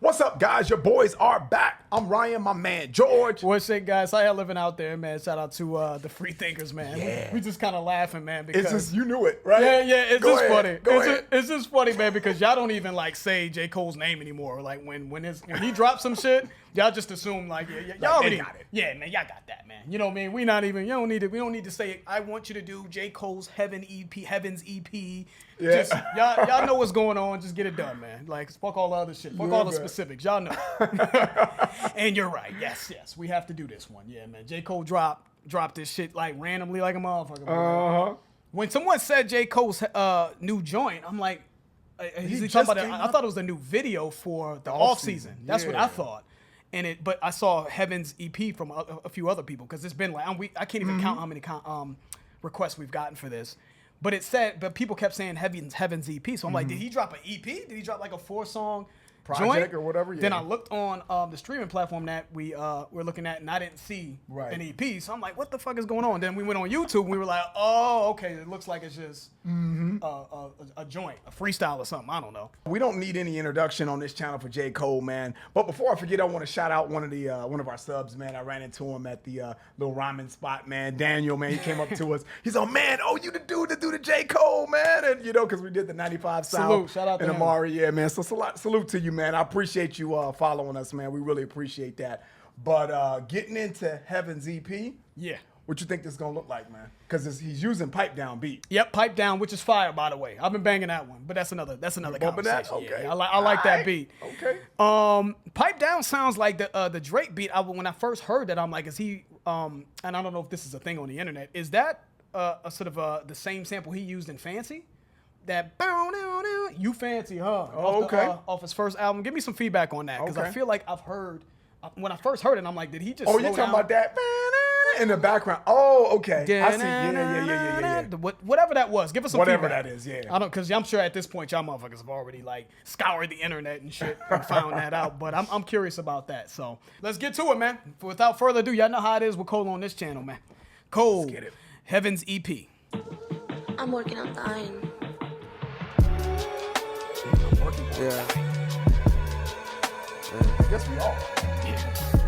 What's up, guys? Your boys are back. I'm Ryan, my man, George. What's it, guys? How y'all living out there, man? Shout out to the free thinkers, man. Yeah. We just kind of laughing, man, because It's just, you knew it, right? yeah. It's Go just ahead. funny. Go ahead. It's just funny, man, because y'all don't even like say J. Cole's name anymore. Like when he drops some shit, y'all just assume like y'all already got it. Yeah, man, y'all got that, man. You know what I mean? We don't need to say I want you to do J. Cole's Heaven's EP. Yeah. Just y'all know what's going on. Just get it done, man. Like fuck all the other shit. Fuck all the specifics. Y'all know. And you're right. Yes. We have to do this one. Yeah, man. J. Cole dropped this shit like randomly like a motherfucker. When someone said J. Cole's new joint, I'm like, is he talking about I thought it was a new video for the off season. That's what I thought. But I saw Heaven's EP from a few other people because it's been like I can't even count how many requests we've gotten for this. But people kept saying Heaven's EP. So I'm like, did he drop an EP? Did he drop like a 4-song project joint or whatever? Yeah. Then I looked on the streaming platform that we're looking at, and I didn't see an EP. So I'm like, what the fuck is going on? Then we went on YouTube, and we were like, oh, okay, it looks like it's just a joint, a freestyle or something. I don't know. We don't need any introduction on this channel for J. Cole, man. But before I forget, I want to shout out one of our subs, man. I ran into him at the little ramen spot, man. Daniel, man, he came up to us. He's like, man, you the dude to do the J. Cole, man. And because we did the 95 South. Salute, shout out to and him. Amari, yeah, man. So salute to you, man. I appreciate you following us, man. We really appreciate that. But getting into Heaven's EP, Yeah. what you think this is gonna look like, man? Because he's using pipe down beat. Yep, Pipe Down, which is fire, by the way. I've been banging that one, but that's another conversation. That? Okay. Yeah, I like that beat. Okay. Pipe Down sounds like the Drake beat. When I first heard that, I'm like, is he? And I don't know if this is a thing on the internet. Is that a sort of the same sample he used in Fancy? That bow now you fancy, huh? Oh, okay. Off his first album. Give me some feedback on that because I Okay. feel like I've heard when I first heard it, I'm like, did he just? Oh, slow you're talking down? about that in the background. Oh, okay. I see. Yeah. Whatever that was, give us some Whatever feedback. that is, yeah. I don't, because I'm sure at this point y'all motherfuckers have already like scoured the internet and shit and found that out. But I'm curious about that. So let's get to it, man. Without further ado, y'all know how it is with Cole on this channel, man. Cole, Let's get it. Heaven's E EP. I'm working on dying. Yeah. I guess we all.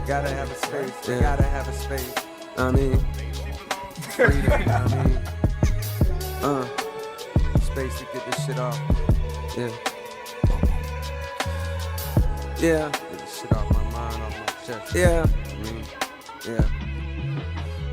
Gotta have a space. Yeah. Gotta have a space. I mean, freedom. I mean, space to get this shit off. Yeah. Yeah. Get this shit off my mind, off my chest. Yeah. I mean, yeah.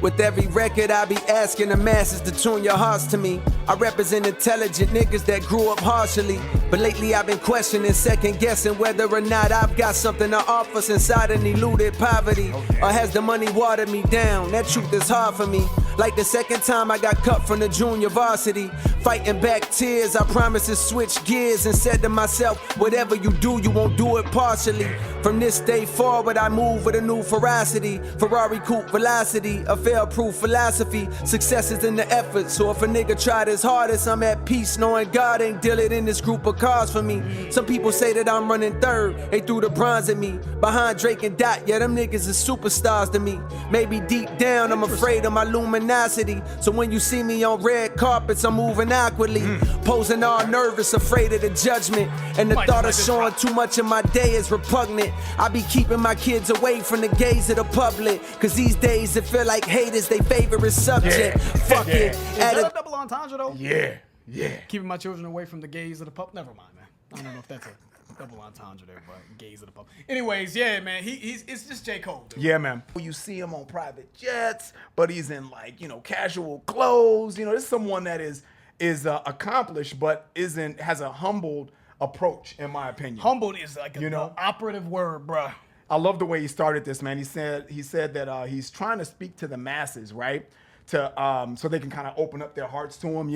With every record, I be asking the masses to tune your hearts to me. I represent intelligent niggas that grew up harshly. But lately I've been questioning, second guessing whether or not I've got something to offer since I done eluded poverty. Or has the money watered me down? That truth is hard for me. Like the second time I got cut from the junior varsity. Fighting back tears, I promised to switch gears and said to myself, whatever you do, you won't do it partially. From this day forward, I move with a new ferocity. Ferrari coupe velocity, a fail-proof philosophy. Success is in the effort, so if a nigga tried his hardest, I'm at peace knowing God ain't dealing in this group of cars for me. Some people say that I'm running third, they threw the bronze at me. Behind Drake and Dot, yeah, them niggas is superstars to me. Maybe deep down, I'm afraid of my luminosity. So when you see me on red carpets, I'm moving awkwardly. Posing all nervous, afraid of the judgment. And the thought of showing too much of my day is repugnant. I be keeping my kids away from the gaze of the public. Cause these days it feel like haters they favorite subject. Fuck it. Is that a double entendre though? Yeah. Keeping my children away from the gaze of the pup. Never mind, man. I don't know if that's a double entendre there, but gaze of the pup. Anyways, yeah, man. It's just J. Cole, dude. Yeah, man. You see him on private jets, but he's in like, casual clothes. This is someone that is accomplished, but has a humbled approach, in my opinion. Humbled is like an operative word, bruh. I love the way he started this, man. He said that he's trying to speak to the masses, right? So they can kind of open up their hearts to him,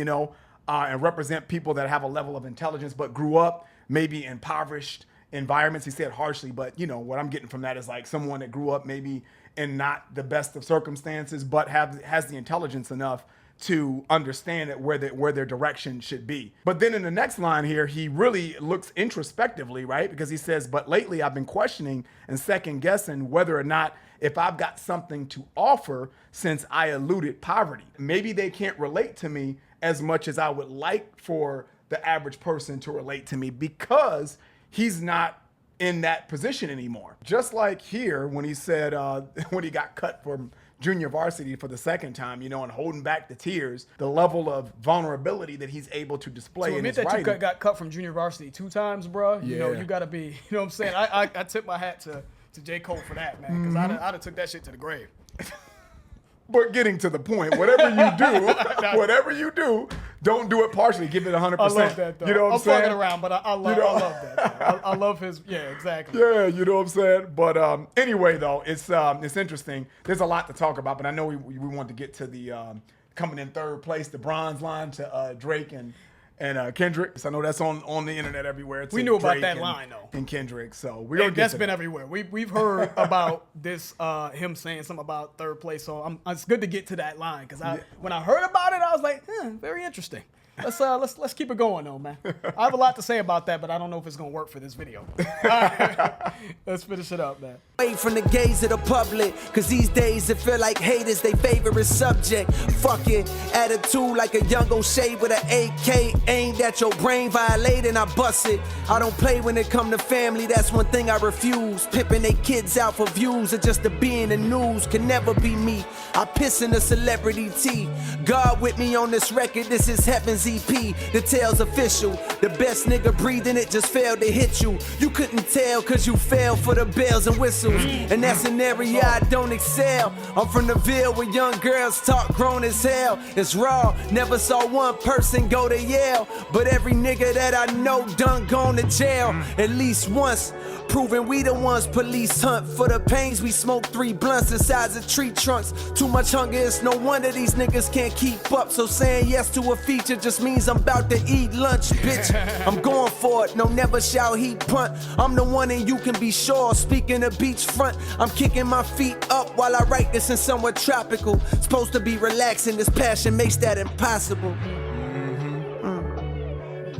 and represent people that have a level of intelligence but grew up maybe in impoverished environments. He said harshly, but what I'm getting from that is like someone that grew up maybe in not the best of circumstances, but has the intelligence enough to understand that where their direction should be. But then in the next line here, he really looks introspectively, right? Because he says, but lately I've been questioning and second guessing whether or not if I've got something to offer since I eluded poverty. Maybe they can't relate to me as much as I would like for the average person to relate to me because he's not in that position anymore. Just like here when he said when he got cut from junior varsity for the second time, and holding back the tears, the level of vulnerability that he's able to display to in admit his that writing. you got cut from junior varsity 2 times, bro. Yeah. You got to be. You know what I'm saying? I tip my hat to J. Cole for that, man, because I'd have took that shit to the grave. But getting to the point, whatever you do, don't do it partially. Give it 100%. I love that, though. You know what I'm saying? fucking around, but I love that. I love his, exactly. Yeah, you know what I'm saying? But anyway, though, it's interesting. There's a lot to talk about, but I know we want to get to the coming in third place, the bronze line to Drake and Kendrick. So I know that's on the internet everywhere. We knew about Drake that line, though. And Kendrick. So we're going to get That's to been that. everywhere. We've heard about this, him saying something about third place. So it's good to get to that line because when I heard about it, I was like, very interesting. Let's keep it going though, man. I have a lot to say about that, but I don't know if it's gonna work for this video. All right. Let's finish it up, man. Away from the gaze of the public, cause these days it feel like haters they favorite subject. Fucking attitude like a young O'Shea with an AK aimed at your brain, violating, I bust it. I don't play when it come to family, that's one thing I refuse. Pimping they kids out for views or just to be in the news can never be me. I piss in the celebrity tea. God with me on this record, this is Heaven's EP. The tale's official. The best nigga breathing it just failed to hit you. You couldn't tell cause you fell for the bells and whistles. And that's an area I don't excel. I'm from the Ville where young girls talk grown as hell. It's raw, never saw one person go to Yale. But every nigga that I know done gone to jail at least once. Proving we the ones police hunt for the pains. We smoke 3 blunts the size of tree trunks. Too much hunger, it's no wonder these niggas can't keep up. So saying yes to a feature just means I'm about to eat lunch, bitch. I'm going for it, no never shall he punt. I'm the one and you can be sure. Speaking of beachfront, I'm kicking my feet up while I write this in somewhat tropical. Supposed to be relaxing, this passion makes that impossible.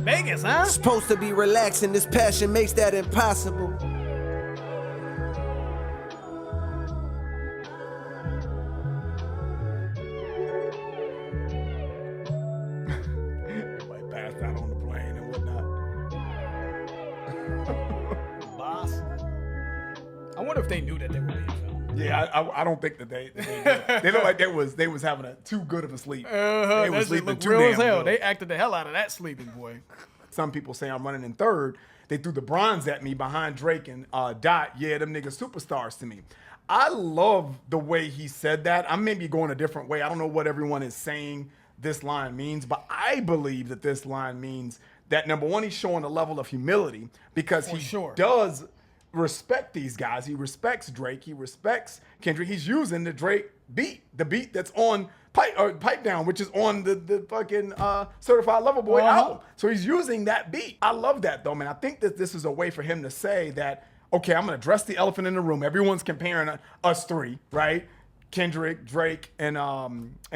Vegas, huh? Supposed to be relaxing, this passion makes that impossible. Everybody passed out on the plane and whatnot. Boss. I wonder if they knew that they were being filmed. Yeah, I don't think that they they look like they was having too good of a sleep. They was That shit sleeping looked too real damn as hell. good. They acted the hell out of that sleeping boy. Some people say I'm running in third. They threw the bronze at me behind Drake and Dot. Yeah, them niggas superstars to me. I love the way he said that. I may be going a different way. I don't know what everyone is saying this line means, but I believe that this line means that, number one, he's showing a level of humility because he does respect these guys. He respects Drake. He respects Kendrick. He's using the Drake beat, the beat that's on Pipe Down, which is on the fucking Certified Lover Boy album. So he's using that beat. I love that though, man. I think that this is a way for him to say that, okay, I'm gonna address the elephant in the room. Everyone's comparing us three, right? Kendrick, Drake, and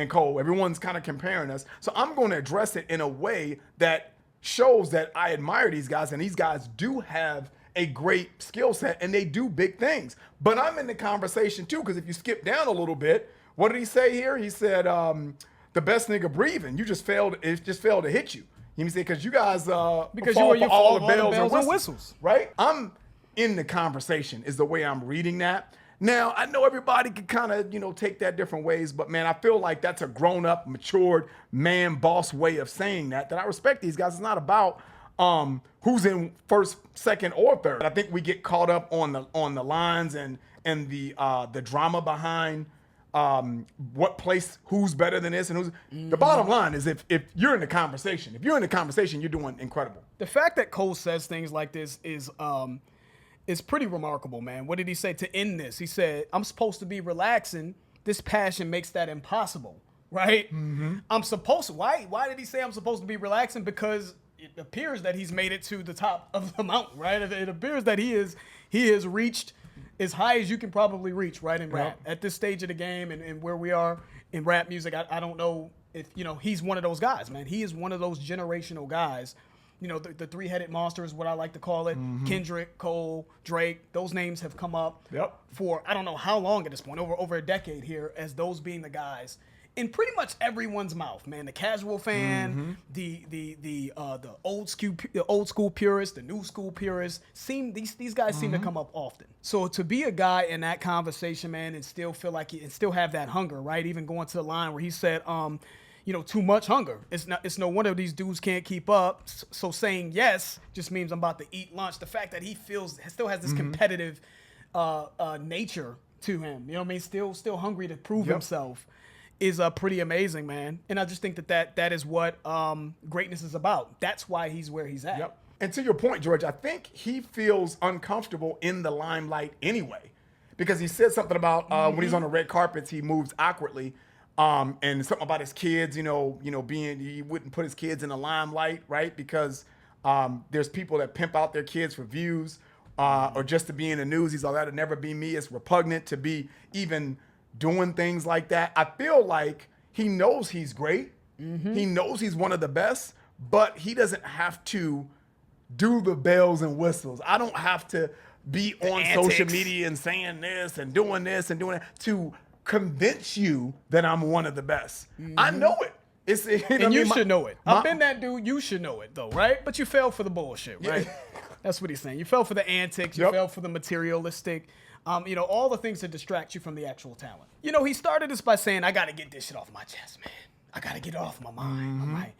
Cole. Everyone's kind of comparing us. So I'm going to address it in a way that shows that I admire these guys, and these guys do have a great skill set, and they do big things. But I'm in the conversation too, because if you skip down a little bit, what did he say here? He said, the best nigga breathing. You just failed. It just failed to hit you. He said, because you guys Because fall you for all the fall bells, bells and whistles, right? I'm in the conversation is the way I'm reading that. Now, I know everybody can kind of, take that different ways, but man, I feel like that's a grown-up, matured, man, boss way of saying that I respect these guys. It's not about who's in first, second, or third. I think we get caught up on the lines and the drama behind what place, who's better than this and who's. The bottom line is if you're in the conversation, you're doing incredible. The fact that Cole says things like this is pretty remarkable, man. What did he say to end this? He said, I'm supposed to be relaxing. This passion makes that impossible, right? Mm-hmm. I'm supposed to. Why did he say I'm supposed to be relaxing? Because it appears that he's made it to the top of the mountain, right? It appears that he has reached as high as you can probably reach, right, in rap. At this stage of the game and where we are in rap music, I don't know if, he's one of those guys, man. He is one of those generational guys. The three-headed monster is what I like to call it. Mm-hmm. Kendrick, Cole, Drake, those names have come up for I don't know how long at this point, over a decade here, as those being the guys in pretty much everyone's mouth, man. The casual fan, the old school purists, the new school purists. These guys seem to come up often. So to be a guy in that conversation, man, and still feel like and still have that hunger, right? Even going to the line where he said, too much hunger. It's no wonder these dudes can't keep up. So saying yes just means I'm about to eat lunch. The fact that he still has this competitive nature to him, you know what I mean? Still hungry to prove himself is pretty amazing, man. And I just think that is what greatness is about. That's why he's where he's at. Yep. And to your point, George, I think he feels uncomfortable in the limelight anyway, because he said something about when he's on the red carpets, he moves awkwardly. And something about his kids, being, he wouldn't put his kids in the limelight, right? Because there's people that pimp out their kids for views or just to be in the news. He's all, that'll never be me. It's repugnant to be even doing things like that. I feel like he knows he's great. He knows he's one of the best, but he doesn't have to do the bells and whistles. I don't have to be on social media and saying this and doing that to convince you that I'm one of the best. I know it. You should know it. I've been that dude. You should know it though, right? But you fell for the bullshit, right? That's what he's saying. You fell for the antics. You fell for the materialistic. All the things that distract you from the actual talent. He started this by saying, I got to get this shit off my chest, man. I got to get it off my mind.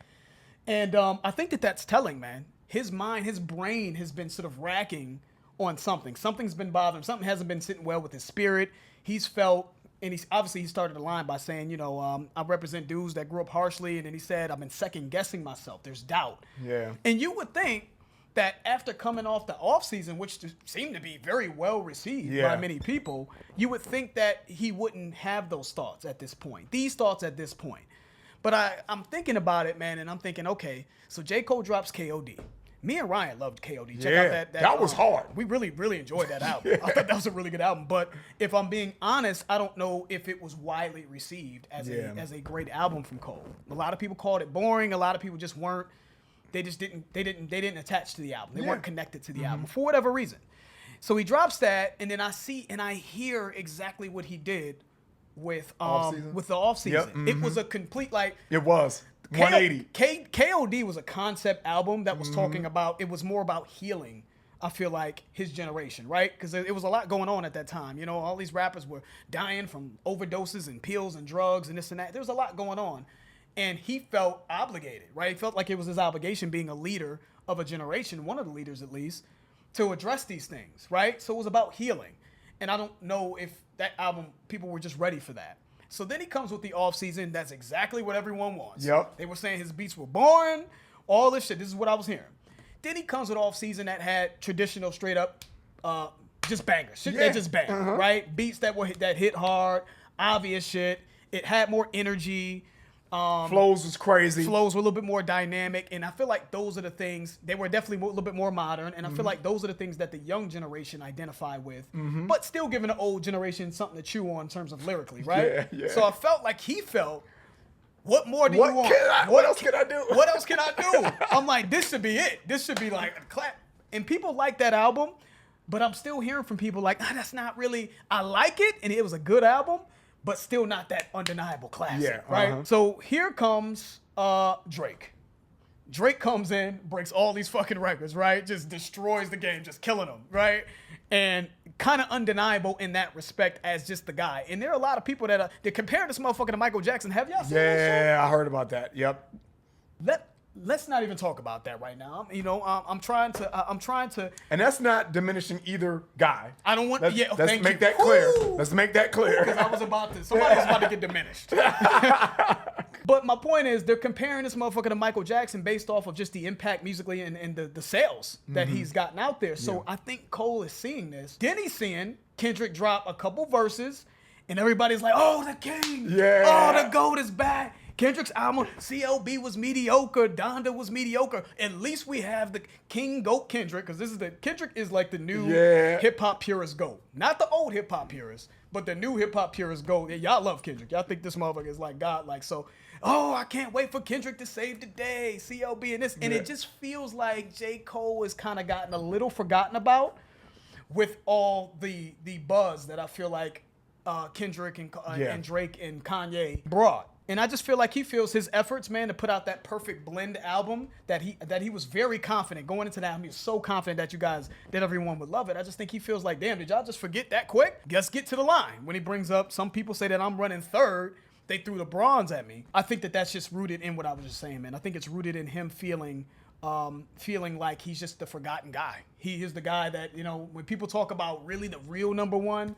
And I think that's telling, man. His mind, his brain has been sort of racking on something. Something's been bothering him. Something hasn't been sitting well with his spirit. He's felt, and he started the line by saying, I represent dudes that grew up harshly. And then he said, I've been second guessing myself. There's doubt. Yeah. And you would think that after coming off the offseason, which seemed to be very well received by many people, you would think that he wouldn't have those thoughts at this point, these thoughts at this point. But I'm thinking about it, man, and I'm thinking, okay, so J. Cole drops KOD. Me and Ryan loved KOD. Check out that was hard. We really, really enjoyed that album. I thought that was a really good album. But if I'm being honest, I don't know if it was widely received as a great album from Cole. A lot of people called it boring. A lot of people just weren't. They didn't attach to the album. They weren't connected to the album for whatever reason. So he drops that, and then I see and I hear exactly what he did with the offseason. Yep. It was a complete it was 180. KOD was a concept album that was talking about, it was more about healing, I feel like, his generation, right? Because it was a lot going on at that time. All these rappers were dying from overdoses and pills and drugs and this and that. There was a lot going on. And he felt obligated, right? He felt like it was his obligation, being a leader of a generation, one of the leaders at least, to address these things, right? So it was about healing. And I don't know if that album, people were just ready for that. So then he comes with the offseason. That's exactly what everyone wants. Yep. They were saying his beats were boring, all this shit. This is what I was hearing. Then he comes with offseason that had traditional, straight up, just bangers. Shit that just bang, right? Beats that hit hard, obvious shit. It had more energy. Flows was crazy. Flows were a little bit more dynamic. And I feel like those are the things, they were definitely a little bit more modern. And I feel like those are the things that the young generation identify with, but still giving the old generation something to chew on in terms of lyrically, right? Yeah. So I felt like he felt, what more do you want? What else can I do? What else can I do? I'm like, this should be it. This should be like a clap. And people like that album, but I'm still hearing from people like, that's not really, I like it. And it was a good album, but still not that undeniable classic, right? So here comes Drake. Drake comes in, breaks all these fucking records, right? Just destroys the game, just killing them, right? And kind of undeniable in that respect as just the guy. And there are a lot of people that compare this motherfucker to Michael Jackson. Have y'all seen that shit? Yeah, I heard about that. Yep. Let's not even talk about that right now. I'm trying to. And that's not diminishing either guy. I don't want. Let's make that clear. Let's make that clear. Because somebody was about to get diminished. But my point is, they're comparing this motherfucker to Michael Jackson based off of just the impact musically and the sales that he's gotten out there. So I think Cole is seeing this. Then he's seeing Kendrick drop a couple verses, and everybody's like, "Oh, the king! Yeah! Oh, the GOAT is back." Kendrick's album, CLB was mediocre, Donda was mediocre. At least we have the King GOAT Kendrick, because Kendrick is like the new hip hop purist GOAT. Not the old hip hop purist, but the new hip hop purist GOAT. Yeah, y'all love Kendrick. Y'all think this motherfucker is like God. Like, so, I can't wait for Kendrick to save the day, CLB and this. And it just feels like J. Cole has kind of gotten a little forgotten about with all the buzz that I feel like Kendrick and Drake and Kanye brought. And I just feel like he feels his efforts, man, to put out that perfect blend album that he was very confident going into that album. He was so confident that everyone would love it. I just think he feels like, damn, did y'all just forget that quick? Let's get to the line. When he brings up, some people say that I'm running third. They threw the bronze at me. I think that that's just rooted in what I was just saying, man. I think it's rooted in him feeling like he's just the forgotten guy. He is the guy that, when people talk about really the real number one,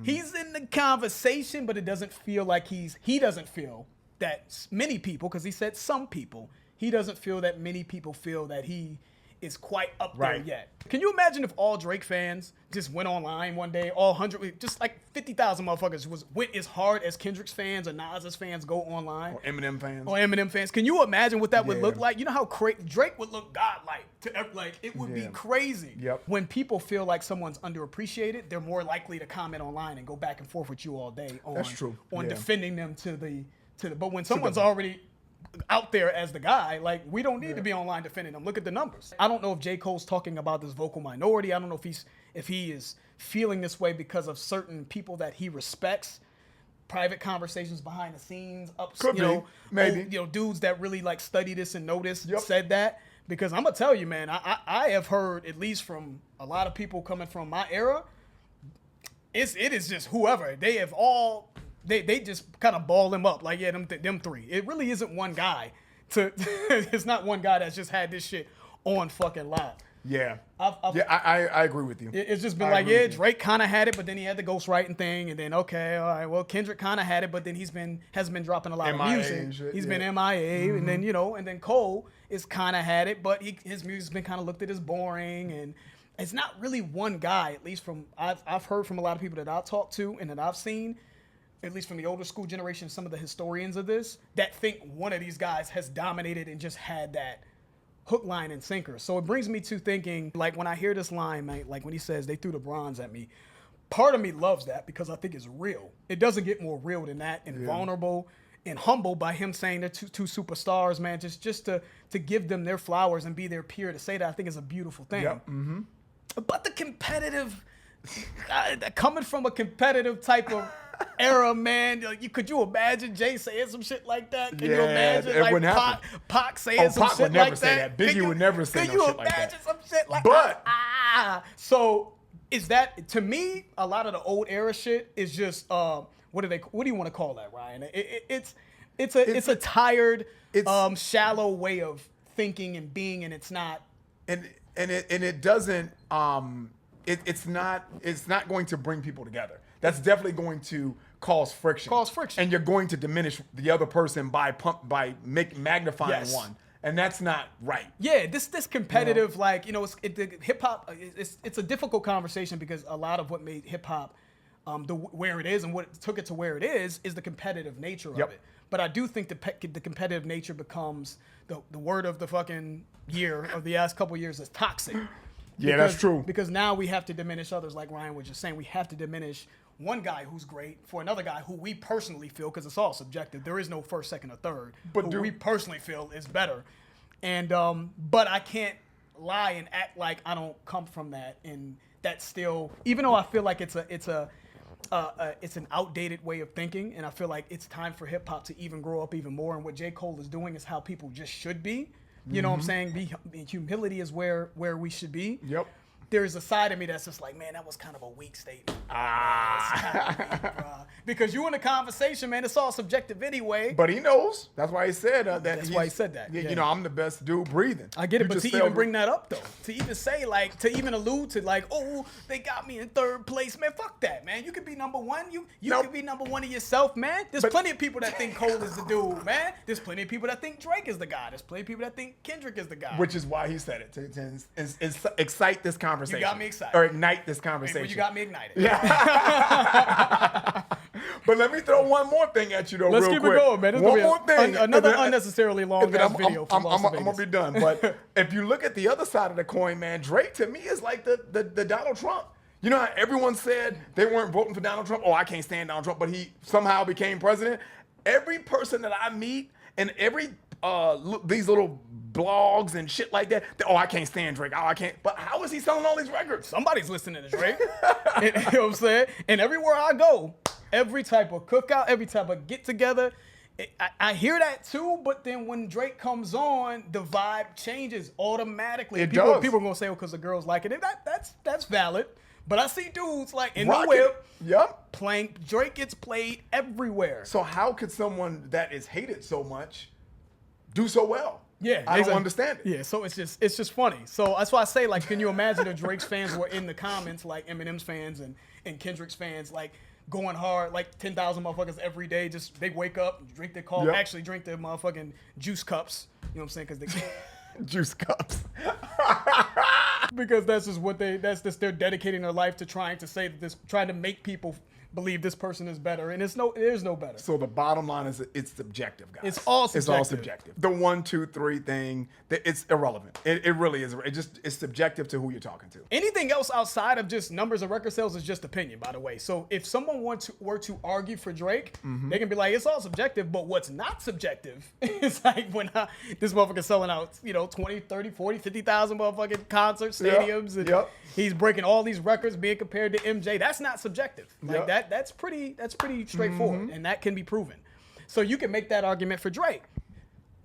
he's in the conversation, but it doesn't feel like he doesn't feel that many people, because he said some people, he doesn't feel that many people feel that he is quite up there yet. Can you imagine if all Drake fans just went online one day, all 100, just like 50,000 motherfuckers went as hard as Kendrick's fans or Nas's fans go online? Or Eminem fans. Can you imagine what that would look like? You know how Drake would look godlike. It would be crazy. Yep. When people feel like someone's underappreciated, they're more likely to comment online and go back and forth with you all day on, That's true. on defending them but when someone's already out there as the guy, like, we don't need to be online defending them. Look at the numbers. I don't know if J. Cole's talking about this vocal minority. I don't know if he is feeling this way because of certain people that he respects, private conversations behind the scenes, maybe. Dudes that really like study this and know this said that. Because I'm gonna tell you, man, I have heard, at least from a lot of people coming from my era, it is just whoever. They have all they just kind of ball them up like, them three. It really isn't one guy. It's not one guy that's just had this shit on fucking live. Yeah. I agree with you. It's just been Drake kind of had it, but then he had the ghostwriting thing, and then all right, well, Kendrick kind of had it, but then hasn't been dropping a lot of music. He's been MIA, and then and then Cole is kind of had it, but his music's been kind of looked at as boring, and it's not really one guy. At least from I've heard from a lot of people that I've talked to and that I've seen, at least from the older school generation, some of the historians of this, that think one of these guys has dominated and just had that hook, line, and sinker. So it brings me to thinking, like, when I hear this line, mate, like when he says they threw the bronze at me, part of me loves that because I think it's real. It doesn't get more real than that, and vulnerable and humble by him saying they're two superstars, man, just to give them their flowers and be their peer. To say that, I think is a beautiful thing. Yep. Mm-hmm. But the competitive, coming from a competitive type of era, man, could you imagine Jay saying some shit like that? Can you imagine like Pac saying some shit like that? Biggie would never say no shit like that. Can you imagine some shit like that? But so is that, to me, a lot of the old era shit is just what do you want to call that, Ryan? It's a tired, shallow way of thinking and being, and it's not. And it doesn't. It's not going to bring people together. That's definitely going to cause friction. And you're going to diminish the other person by magnifying one. And that's not right. Yeah, this competitive, hip hop, it's a difficult conversation because a lot of what made hip hop where it is and what took it to where it is the competitive nature of it. But I do think the competitive nature becomes the word of the fucking year of the last couple of years is toxic. That's true. Because now we have to diminish others, like Ryan was just saying. We have to diminish one guy who's great for another guy who we personally feel, because it's all subjective. There is no first, second, or third. But we personally feel is better. And but I can't lie and act like I don't come from that. And that's still, even though I feel like it's an outdated way of thinking, and I feel like it's time for hip hop to even grow up even more. And what J. Cole is doing is how people just should be. You know what I'm saying? Humility is where we should be. Yep. There's a side of me that's just like, man, that was kind of a weak statement. Because you in a conversation, man, it's all subjective anyway. But he knows. That's why he said that. That's why he said that. Yeah. I'm the best dude breathing. I get it, but to even bring that up, though, to even say, like, to even allude to, like, oh, they got me in third place, man, fuck that, man. You could be number one. You could be number one of yourself, man. There's plenty of people that think Cole is the dude, man. There's plenty of people that think Drake is the guy. There's plenty of people that think Kendrick is the guy. Which is why he said it, to excite this conversation. You got me excited. Or ignite this conversation. Well, you got me ignited. Yeah. But let me throw one more thing at you, though, Let's real keep it going, man. One more thing. Another unnecessarily long video. I'm going to be done. But if you look at the other side of the coin, man, Drake, to me, is like the Donald Trump. You know how everyone said they weren't voting for Donald Trump? Oh, I can't stand Donald Trump, but he somehow became president. Every person that I meet and every these little blogs and shit like that. I can't stand Drake. Oh, I can't. But how is he selling all these records? Somebody's listening to Drake. You know what I'm saying? And everywhere I go, every type of cookout, every type of get together, I hear that too, but then when Drake comes on, the vibe changes automatically. It People does. are gonna say, "Oh, because the girls like it." That's valid. But I see dudes like in Rock the whip it. Yep. playing. Drake gets played everywhere. So how could someone that is hated so much do so well? Yeah, I don't exactly. understand it. Yeah, so it's just funny. So that's why I say, like, can you imagine if Drake's fans were in the comments, like Eminem's fans and Kendrick's fans, like going hard, like 10,000 motherfuckers every day, just they wake up, drink their coffee, Yep. actually drink their motherfucking juice cups. You know what I'm saying? Because they Juice cups. because that's just what they're dedicating their life to trying to say that trying to make people believe this person is better, and there's no better. So the bottom line is it's subjective, guys. It's all It's all subjective. subjective. The 1, 2, 3 thing, it's irrelevant. It really is. It's subjective to who you're talking to. Anything else outside of just numbers of record sales is just opinion, by the way. So if someone were to argue for Drake, they can be like, it's all subjective, but what's not subjective is like when this motherfucker's selling out, 20, 30, 40, 50,000 motherfucking concerts, stadiums, and he's breaking all these records being compared to MJ. That's not subjective. Like that's pretty straightforward, and that can be proven. So you can make that argument for Drake.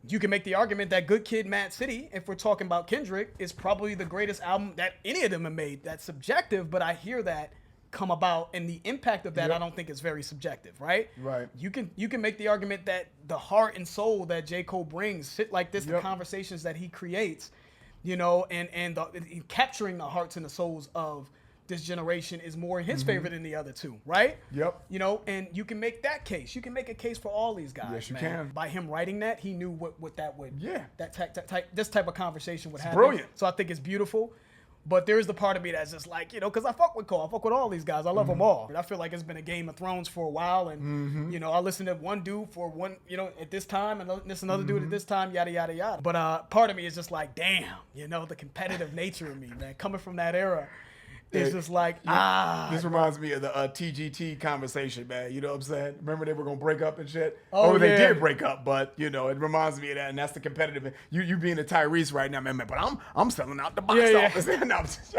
You can make the argument that Good Kid, Mad City, if we're talking about Kendrick, is probably the greatest album that any of them have made. That's subjective, but I hear that come about, and the impact of that I don't think is very subjective, right? Right. You can make the argument that the heart and soul that J. Cole brings, shit like this, the conversations that he creates, and capturing the hearts and the souls of this generation is more in his favor than the other two, right? Yep. And you can make that case. You can make a case for all these guys. Yes, you man. can. By him writing that, he knew what that would. Yeah. This type of conversation would happen. Brilliant. So I think it's beautiful. But there is the part of me that's just like, because I fuck with Cole. I fuck with all these guys. I love them all. And I feel like it's been a Game of Thrones for a while. And, I listen to one dude for one, at this time, and this another dude at this time, yada, yada, yada. But part of me is just like, damn, the competitive nature of me, man, coming from that era. It's just like, This reminds me of the TGT conversation, man. You know what I'm saying? Remember they were going to break up and shit? Oh, They yeah. did break up, but, it reminds me of that, and that's the competitive. You being a Tyrese right now, man, but I'm selling out the box office. No, I'm just-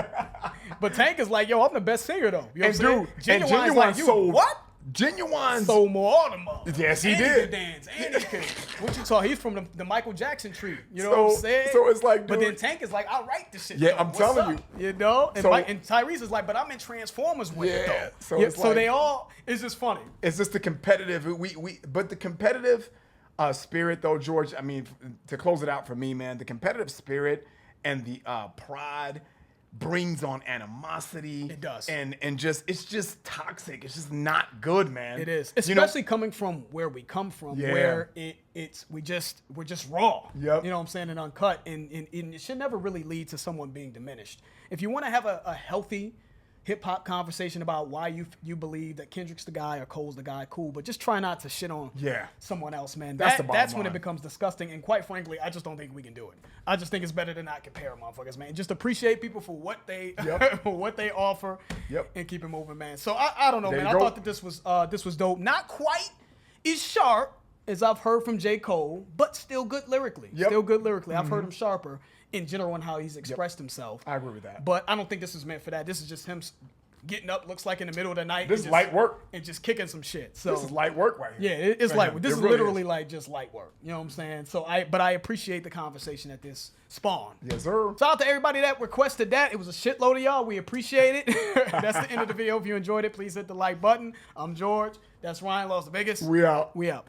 But Tank is like, yo, I'm the best singer, though. You know and what I'm dude, saying? and Genuine's Genuine like, you, sold. what? Genuine Sold more automobiles. Yes, he and did. He could dance, and he could. What you saw? He's from the Michael Jackson tree. You know what I'm saying? So it's like, but dude, then Tank is like, I write this shit. Yeah, though. I'm What's telling up? And, So- and Tyrese is like, but I'm in Transformers with it, Yeah, though. so it's so like- they all, it's just funny. it's just the competitive. But the competitive spirit, though, George. I mean, to close it out for me, man, the competitive spirit and the pride brings on animosity. It does. And just it's just toxic. It's just not good, man. It is, especially coming from where we come from, where we're just raw. Yep. You know what I'm saying, and uncut, and it should never really lead to someone being diminished. If you want to have a healthy hip hop conversation about why you believe that Kendrick's the guy or Cole's the guy, cool, but just try not to shit on someone else, man. That's the bottom That's when it line. becomes disgusting, and quite frankly, I just don't think we can do it. I just think it's better to not compare motherfuckers, man. Just appreciate people for what they what they offer, and keep it moving, man. So I don't know, There man. you I go. thought that this was dope. Not quite as sharp as I've heard from J. Cole, but still good lyrically. Still good lyrically. I've heard him sharper in general in how he's expressed himself. I agree with that. But I don't think this is meant for that. This is just him getting up, looks like in the middle of the night. This and is light work. And just kicking some shit. So This is light work right here. yeah, it's Right light here. work. This It is really literally like just light work. You know what I'm saying? So but I appreciate the conversation that this spawned. Yes, sir. Shout out to everybody that requested that. It was a shitload of y'all. We appreciate it. That's the end of the video. If you enjoyed it, please hit the like button. I'm George. That's Ryan, Lost the Biggest. We out. We out.